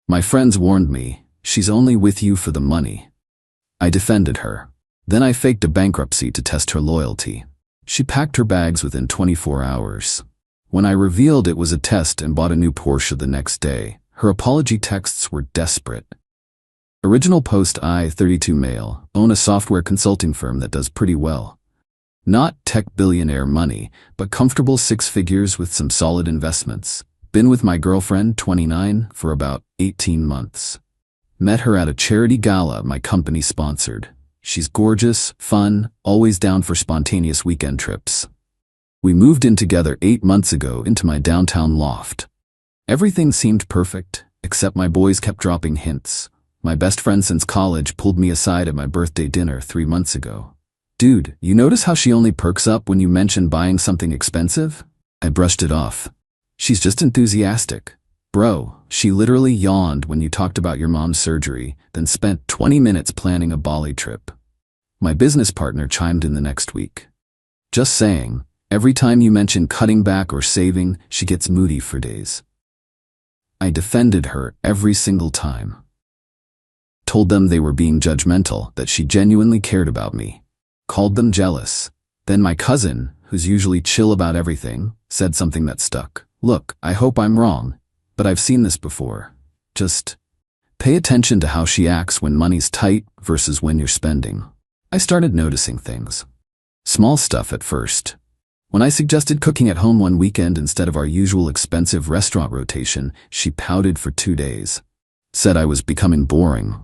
My friends warned me, she's only with you for the money. I defended her. Then I faked a bankruptcy to test her loyalty. She packed her bags within 24 hours. When I revealed it was a test and bought a new Porsche the next day, her apology texts were desperate. Original post: I, 32 male, own a software consulting firm that does pretty well. Not tech billionaire money, but comfortable 6 figures with some solid investments. Been with my girlfriend, 29, for about 18 months. Met her at a charity gala my company sponsored. She's gorgeous, fun, always down for spontaneous weekend trips. We moved in together 8 months ago into my downtown loft. Everything seemed perfect, except my boys kept dropping hints. My best friend since college pulled me aside at my birthday dinner 3 months ago. Dude, you notice how she only perks up when you mention buying something expensive? I brushed it off. She's just enthusiastic. Bro, she literally yawned when you talked about your mom's surgery, then spent 20 minutes planning a Bali trip. My business partner chimed in the next week. Just saying, every time you mention cutting back or saving, she gets moody for days. I defended her every single time. Told them they were being judgmental, that she genuinely cared about me. Called them jealous. Then my cousin, who's usually chill about everything, said something that stuck. Look, I hope I'm wrong, but I've seen this before. Just pay attention to how she acts when money's tight versus when you're spending. I started noticing things. Small stuff at first. When I suggested cooking at home one weekend instead of our usual expensive restaurant rotation, she pouted for 2 days. Said I was becoming boring.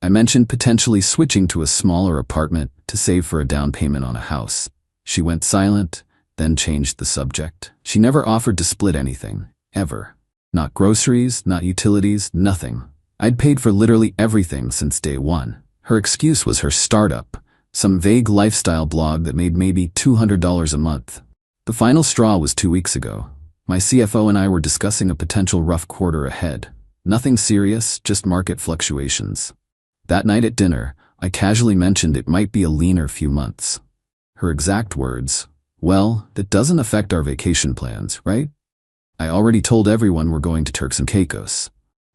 I mentioned potentially switching to a smaller apartment to save for a down payment on a house. She went silent, then changed the subject. She never offered to split anything, ever. Not groceries, not utilities, nothing. I'd paid for literally everything since day one. Her excuse was her startup, some vague lifestyle blog that made maybe $200 a month. The final straw was 2 weeks ago. My CFO and I were discussing a potential rough quarter ahead. Nothing serious, just market fluctuations. That night at dinner, I casually mentioned it might be a leaner few months. Her exact words, "Well, that doesn't affect our vacation plans, right? I already told everyone we're going to Turks and Caicos."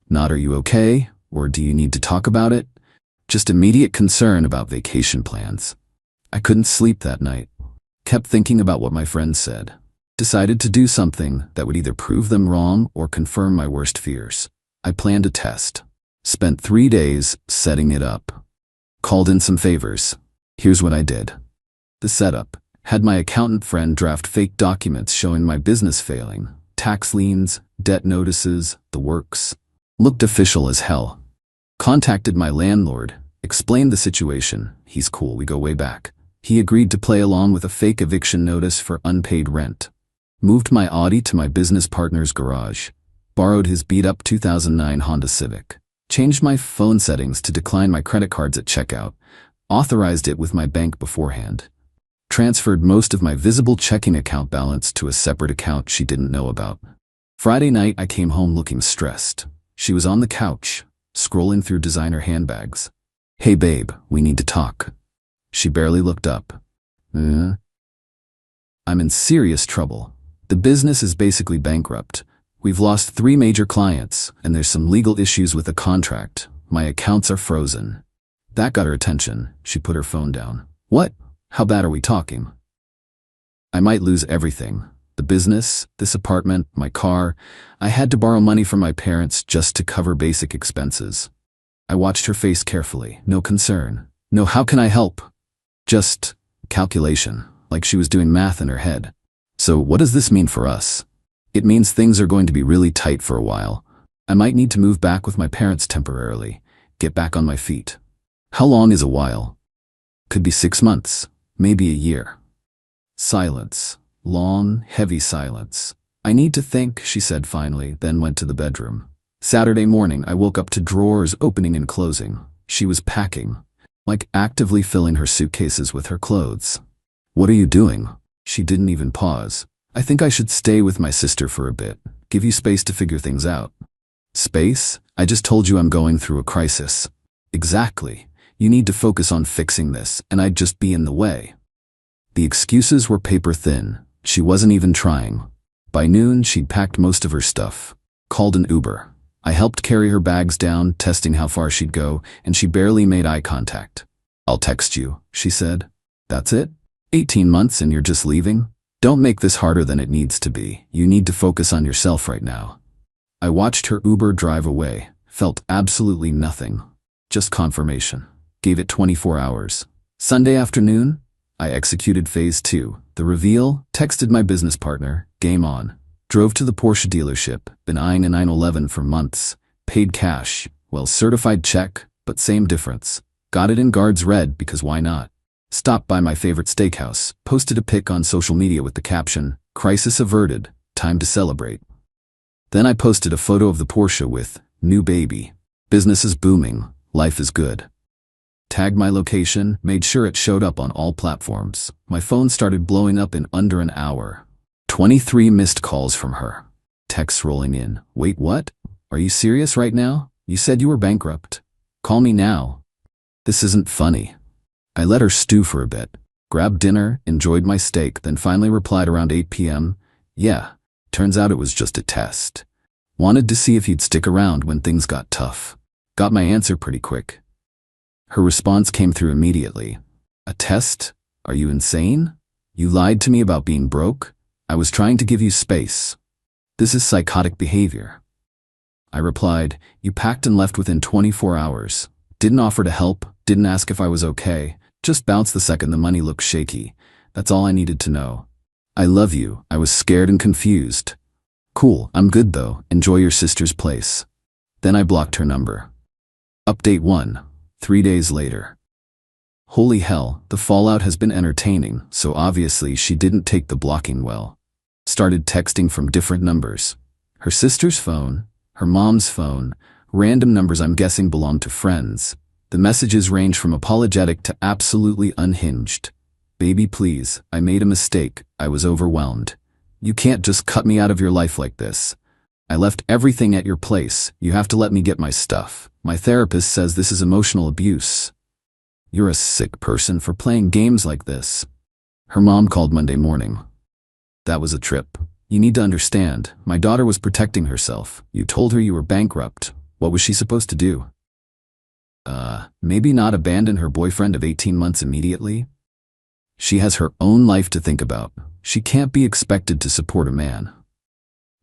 Not "Are you okay?" or "Do you need to talk about it?" Just immediate concern about vacation plans. I couldn't sleep that night. Kept thinking about what my friends said. Decided to do something that would either prove them wrong or confirm my worst fears. I planned a test. Spent 3 days setting it up. Called in some favors. Here's what I did. The setup. Had my accountant friend draft fake documents showing my business failing. Tax liens, debt notices, the works. Looked official as hell. Contacted my landlord. Explained the situation. He's cool, we go way back. He agreed to play along with a fake eviction notice for unpaid rent. Moved my Audi to my business partner's garage. Borrowed his beat-up 2009 Honda Civic. Changed my phone settings to decline my credit cards at checkout. Authorized it with my bank beforehand. Transferred most of my visible checking account balance to a separate account she didn't know about. Friday night, I came home looking stressed. She was on the couch, scrolling through designer handbags. "Hey babe, we need to talk." She barely looked up. I'm in serious trouble. The business is basically bankrupt. We've lost 3 major clients, and there's some legal issues with the contract. My accounts are frozen. That got her attention. She put her phone down. "What? How bad are we talking?" "I might lose everything. The business, this apartment, my car. I had to borrow money from my parents just to cover basic expenses." I watched her face carefully. No concern. No "how can I help?" Just calculation, like she was doing math in her head. "So what does this mean for us?" "It means things are going to be really tight for a while. I might need to move back with my parents temporarily, get back on my feet." "How long is a while?" "Could be 6 months, maybe a year." Silence. Long, heavy silence. "I need to think," she said finally, then went to the bedroom. Saturday morning, I woke up to drawers opening and closing. She was packing, like actively filling her suitcases with her clothes. "What are you doing?" She didn't even pause. "I think I should stay with my sister for a bit, give you space to figure things out." "Space? I just told you I'm going through a crisis." "Exactly. You need to focus on fixing this, and I'd just be in the way." The excuses were paper thin. She wasn't even trying. By noon, she'd packed most of her stuff. Called an Uber. I helped carry her bags down, testing how far she'd go, and she barely made eye contact. "I'll text you," she said. "That's it? 18 months and you're just leaving? Don't make this harder than it needs to be. You need to focus on yourself right now." I watched her Uber drive away, felt absolutely nothing. Just confirmation. Gave it 24 hours. Sunday afternoon, I executed phase 2. The reveal, texted my business partner, game on. Drove to the Porsche dealership, been eyeing a 911 for months. Paid cash, well, certified check, but same difference. Got it in guards red because why not? Stopped by my favorite steakhouse, posted a pic on social media with the caption, "Crisis averted, time to celebrate." Then I posted a photo of the Porsche with, "New baby. Business is booming, life is good." Tagged my location, made sure it showed up on all platforms. My phone started blowing up in under an hour. 23 missed calls from her. Texts rolling in. "Wait, what? Are you serious right now? You said you were bankrupt. Call me now." This isn't funny. I let her stew for a bit. Grabbed dinner, enjoyed my steak, then finally replied around 8 p.m. "Yeah, turns out it was just a test. Wanted to see if you'd stick around when things got tough." Got my answer pretty quick. Her response came through immediately. "A test? Are you insane? You lied to me about being broke? I was trying to give you space. This is psychotic behavior." I replied, "You packed and left within 24 hours. Didn't offer to help, didn't ask if I was okay, just bounced the second the money looked shaky. That's all I needed to know. I love you, I was scared and confused. Cool, I'm good though, enjoy your sister's place." Then I blocked her number. Update 1. 3 days later. Holy hell, the fallout has been entertaining, so obviously she didn't take the blocking well. Started texting from different numbers. Her sister's phone, her mom's phone, random numbers I'm guessing belong to friends. The messages range from apologetic to absolutely unhinged. "Baby, please, I made a mistake, I was overwhelmed. You can't just cut me out of your life like this. I left everything at your place, you have to let me get my stuff. My therapist says this is emotional abuse. You're a sick person for playing games like this." Her mom called Monday morning. "That was a trip. You need to understand, my daughter was protecting herself. You told her you were bankrupt. What was she supposed to do? Maybe not abandon her boyfriend of 18 months immediately? She has her own life to think about. She can't be expected to support a man.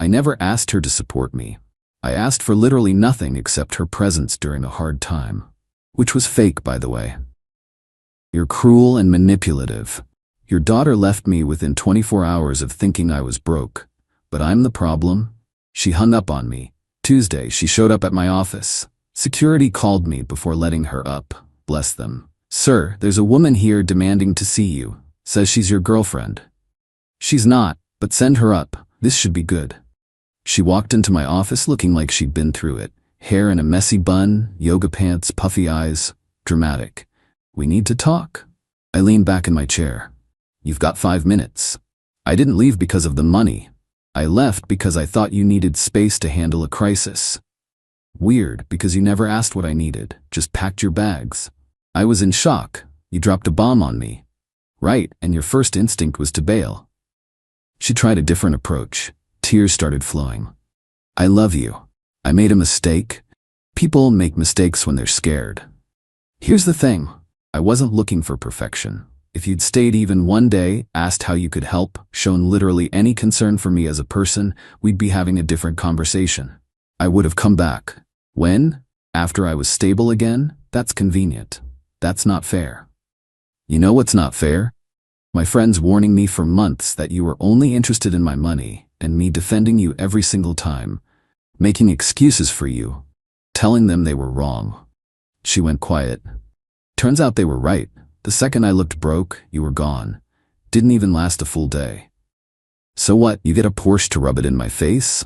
I never asked her to support me. I asked for literally nothing except her presence during a hard time. Which was fake, by the way. You're cruel and manipulative. Your daughter left me within 24 hours of thinking I was broke. But I'm the problem." She hung up on me. Tuesday, she showed up at my office. Security called me before letting her up. Bless them. "Sir, there's a woman here demanding to see you. Says she's your girlfriend." She's not, but send her up. This should be good. She walked into my office looking like she'd been through it. Hair in a messy bun, yoga pants, puffy eyes. Dramatic. "We need to talk." I leaned back in my chair. "You've got 5 minutes. I didn't leave because of the money. I left because I thought you needed space to handle a crisis. Weird, because you never asked what I needed, just packed your bags. I was in shock. You dropped a bomb on me. Right, and your first instinct was to bail." She tried a different approach. Tears started flowing. "I love you. I made a mistake. People make mistakes when they're scared. Here's the thing. I wasn't looking for perfection. If you'd stayed even one day, asked how you could help, shown literally any concern for me as a person, we'd be having a different conversation. I would have come back. When? After I was stable again? That's convenient. That's not fair. You know what's not fair? My friends warning me for months that you were only interested in my money, and me defending you every single time, making excuses for you, telling them they were wrong." She went quiet. "Turns out they were right. The second I looked broke, you were gone. Didn't even last a full day. So what, you get a Porsche to rub it in my face?"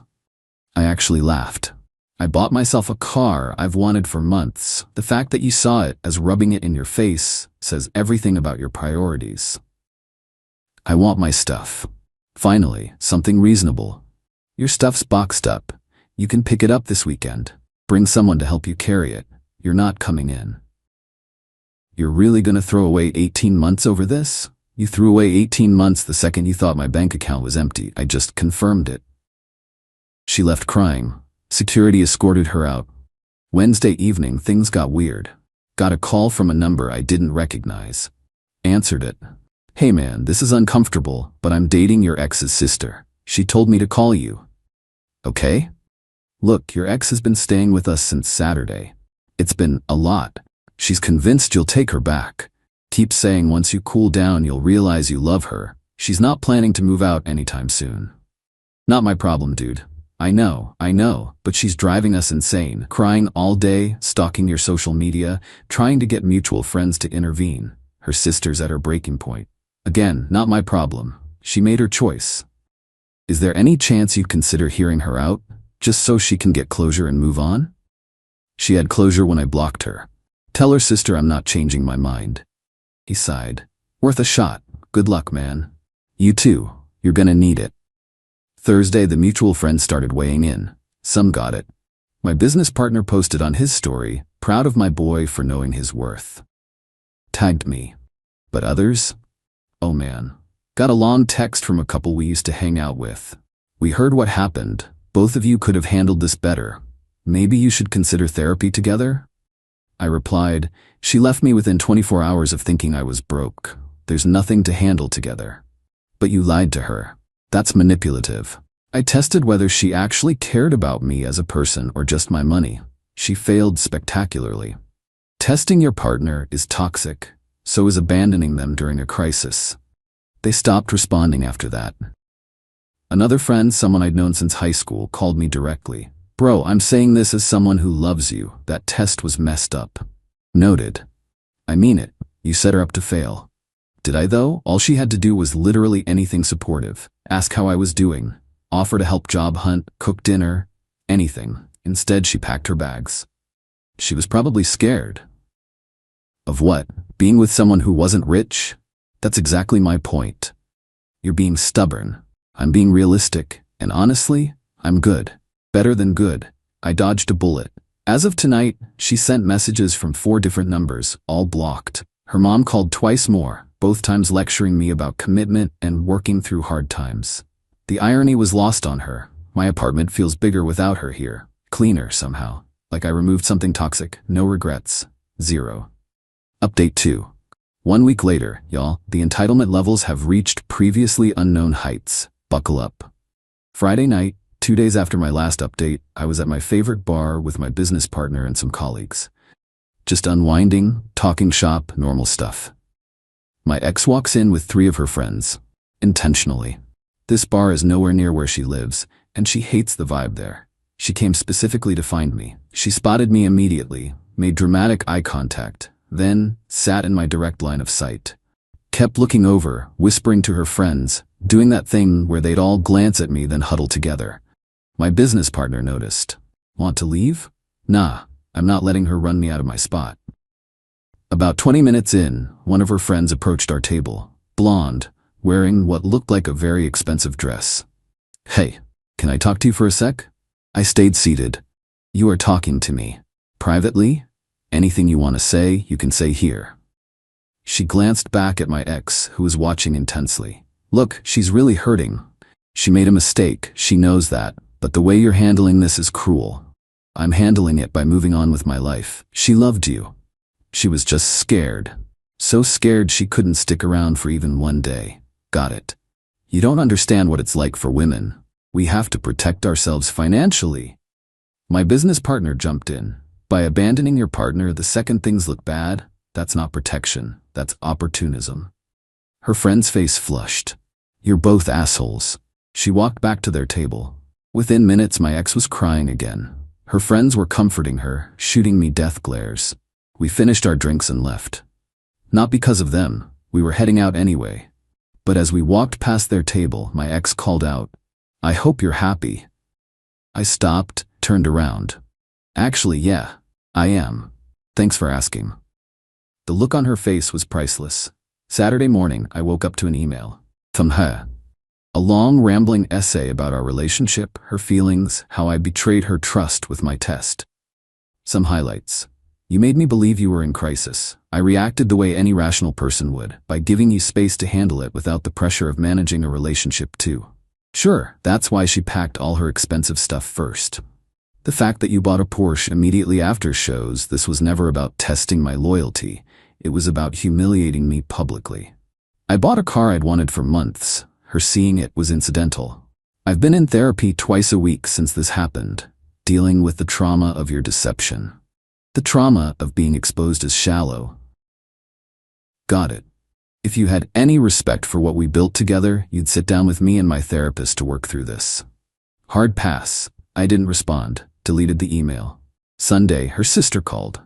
I actually laughed. "I bought myself a car I've wanted for months. The fact that you saw it as rubbing it in your face says everything about your priorities." "I want my stuff. Finally, something reasonable. Your stuff's boxed up. You can pick it up this weekend. Bring someone to help you carry it. You're not coming in." "You're really gonna throw away 18 months over this? You threw away 18 months the second you thought my bank account was empty. I just confirmed it." She left crying. Security escorted her out. Wednesday evening, things got weird. Got a call from a number I didn't recognize. Answered it. "Hey man, this is uncomfortable, but I'm dating your ex's sister. She told me to call you." "Okay? Look, your ex has been staying with us since Saturday. It's been a lot. She's convinced you'll take her back. Keeps saying once you cool down you'll realize you love her. She's not planning to move out anytime soon." "Not my problem, dude. I know, but she's driving us insane, crying all day, stalking your social media, trying to get mutual friends to intervene. Her sister's at her breaking point. Again, not my problem. She made her choice. Is there any chance you'd consider hearing her out, just so she can get closure and move on?" "She had closure when I blocked her. Tell her sister I'm not changing my mind." He sighed. "Worth a shot. Good luck, man. You too. You're gonna need it." Thursday, the mutual friends started weighing in. Some got it. My business partner posted on his story, proud of my boy for knowing his worth. Tagged me. But others? Oh man. Got a long text from a couple we used to hang out with. "We heard what happened. Both of you could have handled this better. Maybe you should consider therapy together?" I replied, "She left me within 24 hours of thinking I was broke. There's nothing to handle together." "But you lied to her. That's manipulative." I tested whether she actually cared about me as a person or just my money. She failed spectacularly. Testing your partner is toxic, so is abandoning them during a crisis. They stopped responding after that. Another friend, someone I'd known since high school, called me directly. "Bro, I'm saying this as someone who loves you. That test was messed up." Noted. "I mean it. You set her up to fail." Did I though? All she had to do was literally anything supportive. Ask how I was doing. Offer to help job hunt, cook dinner, anything. Instead, she packed her bags. She was probably scared. Of what? Being with someone who wasn't rich? That's exactly my point. You're being stubborn. I'm being realistic, and honestly, I'm good. Better than good. I dodged a bullet. As of tonight, she sent messages from 4 different numbers, all blocked. Her mom called twice more, both times lecturing me about commitment and working through hard times. The irony was lost on her. My apartment feels bigger without her here. Cleaner somehow. Like I removed something toxic. No regrets. 0. Update 2. 1 week later, y'all, the entitlement levels have reached previously unknown heights. Buckle up. Friday night, 2 days after my last update, I was at my favorite bar with my business partner and some colleagues. Just unwinding, talking shop, normal stuff. My ex walks in with 3 of her friends. Intentionally. This bar is nowhere near where she lives, and she hates the vibe there. She came specifically to find me. She spotted me immediately, made dramatic eye contact, then sat in my direct line of sight. Kept looking over, whispering to her friends, doing that thing where they'd all glance at me then huddle together. My business partner noticed. "Want to leave?" "Nah, I'm not letting her run me out of my spot." About 20 minutes in, one of her friends approached our table, blonde, wearing what looked like a very expensive dress. "Hey, can I talk to you for a sec?" I stayed seated. "You are talking to me. Privately? Anything you want to say, you can say here." She glanced back at my ex, who was watching intensely. "Look, she's really hurting. She made a mistake, she knows that, but the way you're handling this is cruel. I'm handling it by moving on with my life. She loved you. She was just scared. So scared she couldn't stick around for even 1 day. Got it. You don't understand what it's like for women. We have to protect ourselves financially." My business partner jumped in. "By abandoning your partner the second things look bad, that's not protection, that's opportunism." Her friend's face flushed. "You're both assholes." She walked back to their table. Within minutes, my ex was crying again. Her friends were comforting her, shooting me death glares. We finished our drinks and left. Not because of them, we were heading out anyway. But as we walked past their table, my ex called out, "I hope you're happy." I stopped, turned around. "Actually, yeah, I am. Thanks for asking." The look on her face was priceless. Saturday morning, I woke up to an email from her. A long, rambling essay about our relationship, her feelings, how I betrayed her trust with my test. Some highlights. "You made me believe you were in crisis. I reacted the way any rational person would, by giving you space to handle it without the pressure of managing a relationship too. Sure, that's why she packed all her expensive stuff first. The fact that you bought a Porsche immediately after shows this was never about testing my loyalty. It was about humiliating me publicly. I bought a car I'd wanted for months. Her seeing it was incidental. I've been in therapy twice a week since this happened, dealing with the trauma of your deception. The trauma of being exposed as shallow. Got it. If you had any respect for what we built together, you'd sit down with me and my therapist to work through this. Hard pass. I didn't respond. Deleted the email. Sunday, her sister called.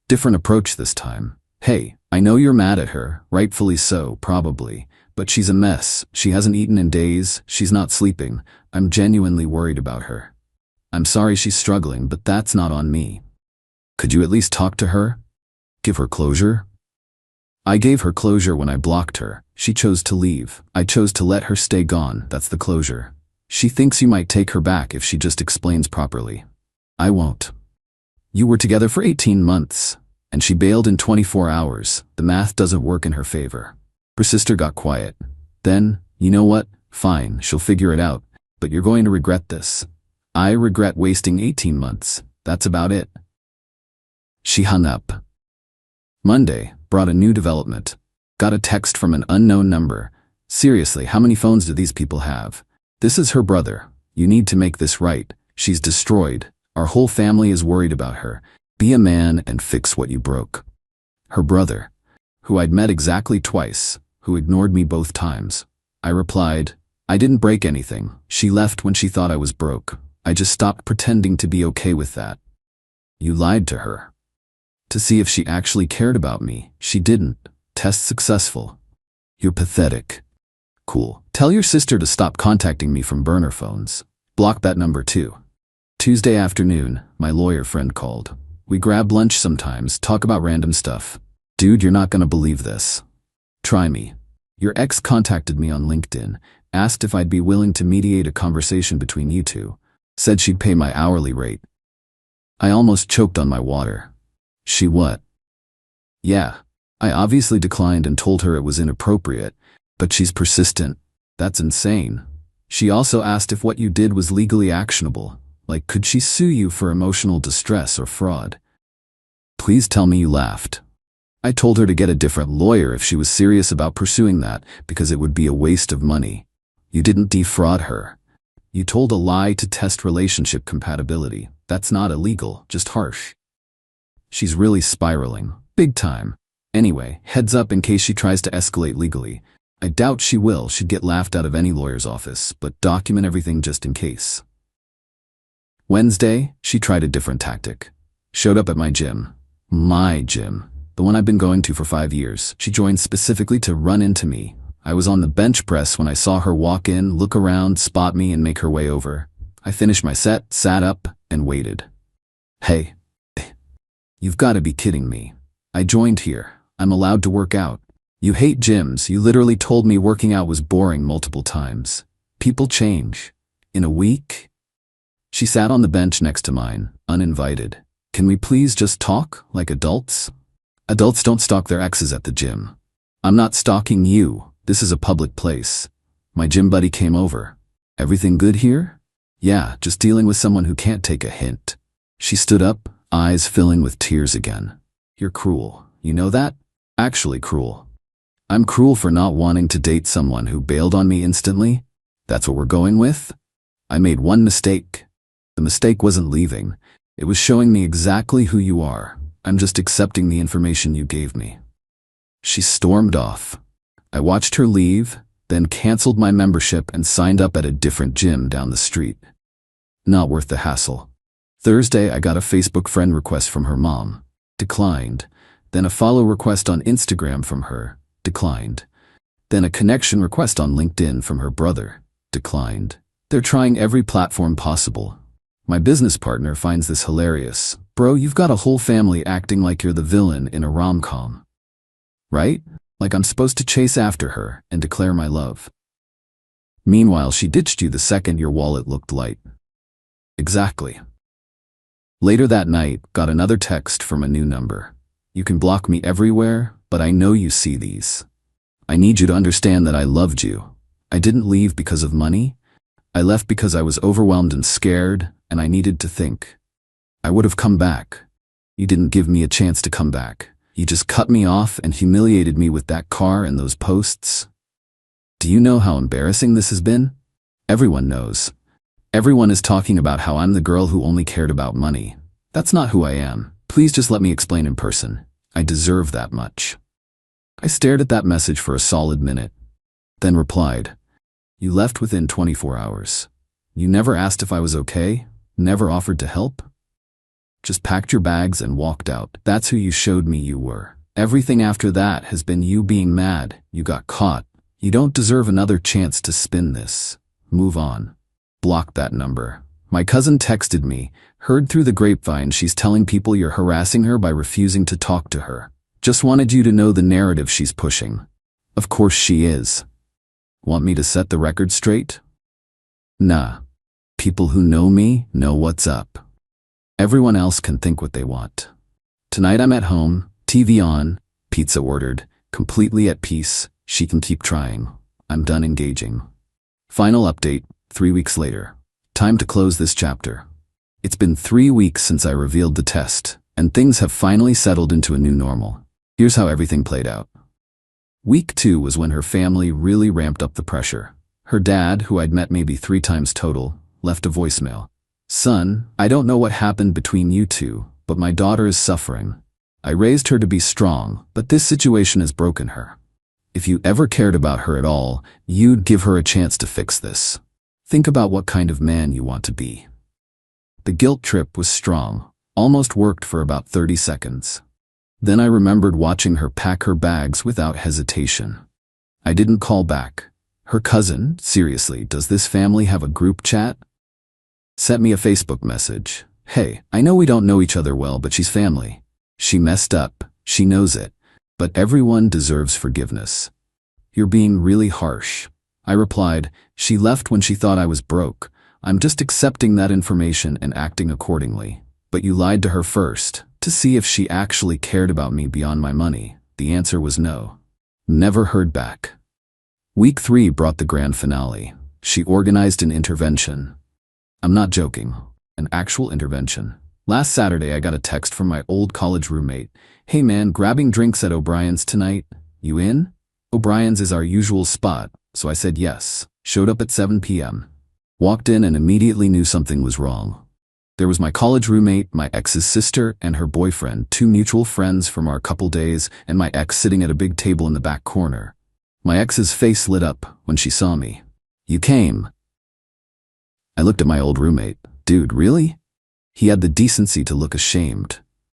Different approach this time. Hey, I know you're mad at her, rightfully so, probably, but she's a mess. She hasn't eaten in days, she's not sleeping. I'm genuinely worried about her. I'm sorry she's struggling, but that's not on me. Could you at least talk to her? Give her closure? I gave her closure when I blocked her. She chose to leave. I chose to let her stay gone. That's the closure. She thinks you might take her back if she just explains properly. I won't. You were together for 18 months, and she bailed in 24 hours. The math doesn't work in her favor. Her sister got quiet. Then, you know what? Fine, she'll figure it out, but you're going to regret this. I regret wasting 18 months. That's about it. She hung up. Monday brought a new development. Got a text from an unknown number. Seriously, how many phones do these people have? This is her brother. You need to make this right. She's destroyed. Our whole family is worried about her. Be a man and fix what you broke. Her brother, who I'd met exactly twice, who ignored me both times. I replied, I didn't break anything. She left when she thought I was broke. I just stopped pretending to be okay with that. You lied to her. To see if she actually cared about me. She didn't. Test successful. You're pathetic. Cool. Tell your sister to stop contacting me from burner phones. Block that number too. Tuesday afternoon, my lawyer friend called. We grab lunch sometimes, talk about random stuff. Dude, you're not gonna believe this. Try me. Your ex contacted me on LinkedIn, asked if I'd be willing to mediate a conversation between you two. Said she'd pay my hourly rate. I almost choked on my water. She what? Yeah. I obviously declined and told her it was inappropriate, but she's persistent. That's insane. She also asked if what you did was legally actionable. Like, could she sue you for emotional distress or fraud? Please tell me you laughed. I told her to get a different lawyer if she was serious about pursuing that, because it would be a waste of money. You didn't defraud her. You told a lie to test relationship compatibility. That's not illegal, just harsh. She's really spiraling. Big time. Anyway, heads up in case she tries to escalate legally. I doubt she will. She'd get laughed out of any lawyer's office, but document everything just in case. Wednesday, she tried a different tactic. Showed up at my gym. My gym. The one I've been going to for 5 years. She joined specifically to run into me. I was on the bench press when I saw her walk in, look around, spot me, and make her way over. I finished my set, sat up, and waited. Hey. You've got to be kidding me. I joined here. I'm allowed to work out. You hate gyms. You literally told me working out was boring multiple times. People change. In a week? She sat on the bench next to mine, uninvited. Can we please just talk, like adults? Adults don't stalk their exes at the gym. I'm not stalking you. This is a public place. My gym buddy came over. Everything good here? Yeah, just dealing with someone who can't take a hint. She stood up, eyes filling with tears again. You're cruel. You know that? Actually cruel. I'm cruel for not wanting to date someone who bailed on me instantly? That's what we're going with? I made one mistake. The mistake wasn't leaving. It was showing me exactly who you are. I'm just accepting the information you gave me. She stormed off. I watched her leave, then canceled my membership and signed up at a different gym down the street. Not worth the hassle. Thursday, I got a Facebook friend request from her mom. Declined. Then a follow request on Instagram from her. Declined. Then a connection request on LinkedIn from her brother. Declined. They're trying every platform possible. My business partner finds this hilarious. Bro, you've got a whole family acting like you're the villain in a rom-com. Right? Like I'm supposed to chase after her and declare my love. Meanwhile, she ditched you the second your wallet looked light. Exactly. Later that night, got another text from a new number. You can block me everywhere, but I know you see these. I need you to understand that I loved you. I didn't leave because of money. I left because I was overwhelmed and scared, and I needed to think. I would have come back. You didn't give me a chance to come back. You just cut me off and humiliated me with that car and those posts. Do you know how embarrassing this has been? Everyone knows. Everyone is talking about how I'm the girl who only cared about money. That's not who I am. Please just let me explain in person. I deserve that much. I stared at that message for a solid minute, then replied, "You left within 24 hours. You never asked if I was okay, never offered to help. Just packed your bags and walked out. That's who you showed me you were. Everything after that has been you being mad. You got caught. You don't deserve another chance to spin this. Move on." Blocked that number. My cousin texted me, "Heard through the grapevine she's telling people you're harassing her by refusing to talk to her. Just wanted you to know the narrative she's pushing." Of course she is. Want me to set the record straight? Nah. People who know me know what's up. Everyone else can think what they want. Tonight I'm at home, TV on, pizza ordered, completely at peace. She can keep trying. I'm done engaging. Final update, 3 weeks later. Time to close this chapter. It's been 3 weeks since I revealed the test, and things have finally settled into a new normal. Here's how everything played out. Week 2 was when her family really ramped up the pressure. Her dad, who I'd met maybe 3 times total, left a voicemail. "Son, I don't know what happened between you two, but my daughter is suffering. I raised her to be strong, but this situation has broken her. If you ever cared about her at all, you'd give her a chance to fix this. Think about what kind of man you want to be." The guilt trip was strong, almost worked for about 30 seconds. Then I remembered watching her pack her bags without hesitation. I didn't call back. Her cousin, seriously, does this family have a group chat? Sent me a Facebook message. "Hey, I know we don't know each other well, but she's family. She messed up, she knows it, but everyone deserves forgiveness. You're being really harsh." I replied, "She left when she thought I was broke. I'm just accepting that information and acting accordingly. But you lied to her first, to see if she actually cared about me beyond my money." The answer was no. Never heard back. Week 3 brought the grand finale. She organized an intervention. I'm not joking. An actual intervention. Last Saturday I got a text from my old college roommate. "Hey man, grabbing drinks at O'Brien's tonight. You in?" O'Brien's is our usual spot, so I said yes. Showed up at 7 p.m. Walked in and immediately knew something was wrong. There was my college roommate, my ex's sister, and her boyfriend, 2 mutual friends from our couple days, and my ex sitting at a big table in the back corner. My ex's face lit up when she saw me. "You came." I looked at my old roommate. "Dude, really?" He had the decency to look ashamed.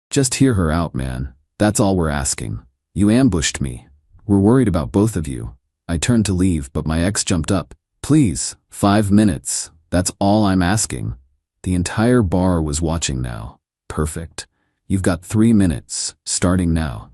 "Just hear her out, man. That's all we're asking. You ambushed me. We're worried about both of you." I turned to leave, but my ex jumped up. "Please, 5 minutes. That's all I'm asking." The entire bar was watching now. "Perfect. You've got 3 minutes, starting now."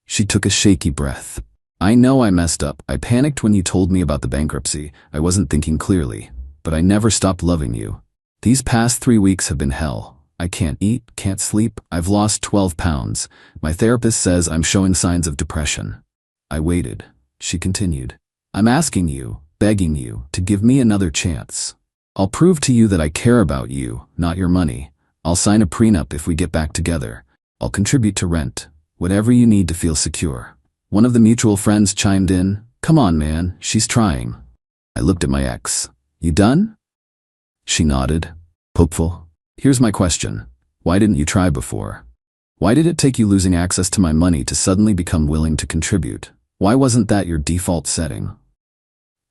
She took a shaky breath. "I know I messed up. I panicked when you told me about the bankruptcy. I wasn't thinking clearly. But I never stopped loving you. These past 3 weeks have been hell. I can't eat, can't sleep. I've lost 12 pounds. My therapist says I'm showing signs of depression." I waited. She continued. "I'm asking you, begging you, to give me another chance. I'll prove to you that I care about you, not your money. I'll sign a prenup if we get back together. I'll contribute to rent. Whatever you need to feel secure." One of the mutual friends chimed in. "Come on, man, she's trying." I looked at my ex. "You done?" She nodded, hopeful. "Here's my question. Why didn't you try before? Why did it take you losing access to my money to suddenly become willing to contribute? Why wasn't that your default setting?"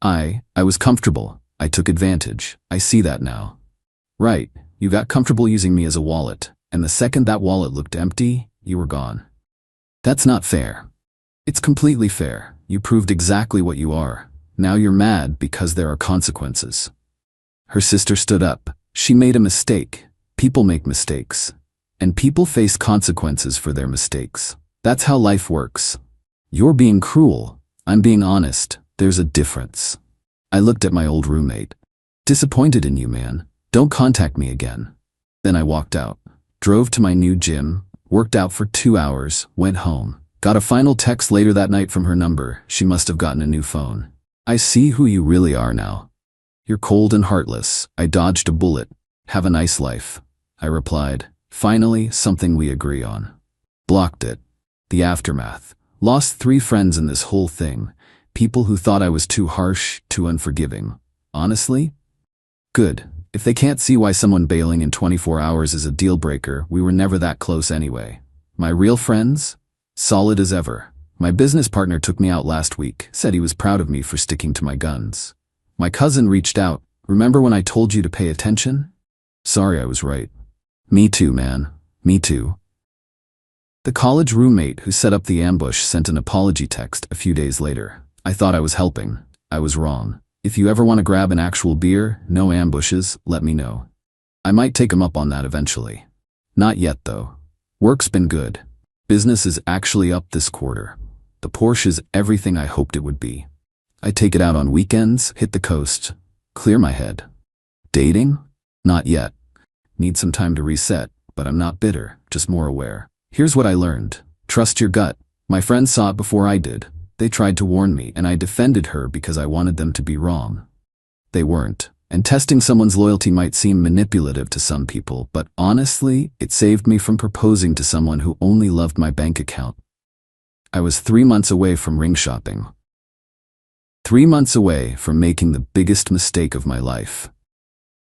I was comfortable. I took advantage. I see that now." "Right, you got comfortable using me as a wallet, and the second that wallet looked empty, you were gone." "That's not fair." "It's completely fair. You proved exactly what you are. Now you're mad because there are consequences." Her sister stood up. "She made a mistake. People make mistakes. And people face consequences for their mistakes. That's how life works. You're being cruel. I'm being honest. There's a difference." I looked at my old roommate. "Disappointed in you, man. Don't contact me again." Then I walked out, drove to my new gym, worked out for 2 hours, went home. Got a final text later that night from her number. She must have gotten a new phone. "I see who you really are now. You're cold and heartless. I dodged a bullet. Have a nice life." I replied. Finally, something we agree on. Blocked it. The aftermath. Lost 3 friends in this whole thing. People who thought I was too harsh, too unforgiving. Honestly? Good. If they can't see why someone bailing in 24 hours is a deal breaker, we were never that close anyway. My real friends? Solid as ever. My business partner took me out last week, said he was proud of me for sticking to my guns. My cousin reached out. Remember when I told you to pay attention? Sorry, I was right. Me too, man. Me too. The college roommate who set up the ambush sent an apology text a few days later. I thought I was helping. I was wrong. If you ever want to grab an actual beer, no ambushes, let me know. I might take him up on that eventually. Not yet, though. Work's been good. Business is actually up this quarter. The Porsche's everything I hoped it would be. I take it out on weekends, hit the coast, clear my head. Dating? Not yet. Need some time to reset, but I'm not bitter, just more aware. Here's what I learned. Trust your gut. My friends saw it before I did. They tried to warn me, and I defended her because I wanted them to be wrong. They weren't. And testing someone's loyalty might seem manipulative to some people, but honestly, it saved me from proposing to someone who only loved my bank account. I was 3 months away from ring shopping. 3 months away from making the biggest mistake of my life.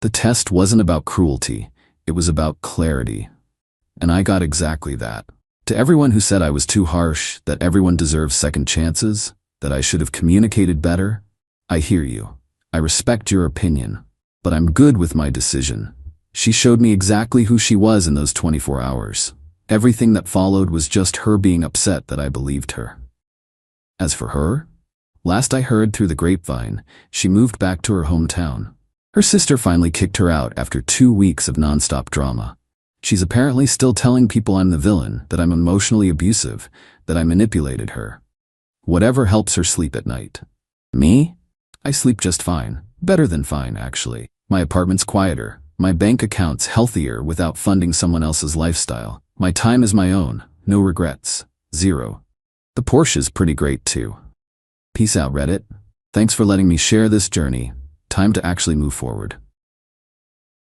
The test wasn't about cruelty, it was about clarity. And I got exactly that. To everyone who said I was too harsh, that everyone deserves second chances, that I should have communicated better, I hear you. I respect your opinion, but I'm good with my decision. She showed me exactly who she was in those 24 hours. Everything that followed was just her being upset that I believed her. As for her, last I heard through the grapevine, she moved back to her hometown. Her sister finally kicked her out after 2 weeks of nonstop drama. She's apparently still telling people I'm the villain, that I'm emotionally abusive, that I manipulated her. Whatever helps her sleep at night. Me? I sleep just fine. Better than fine, actually. My apartment's quieter. My bank account's healthier without funding someone else's lifestyle. My time is my own. No regrets. 0. The Porsche's pretty great too. Peace out, Reddit. Thanks for letting me share this journey. Time to actually move forward.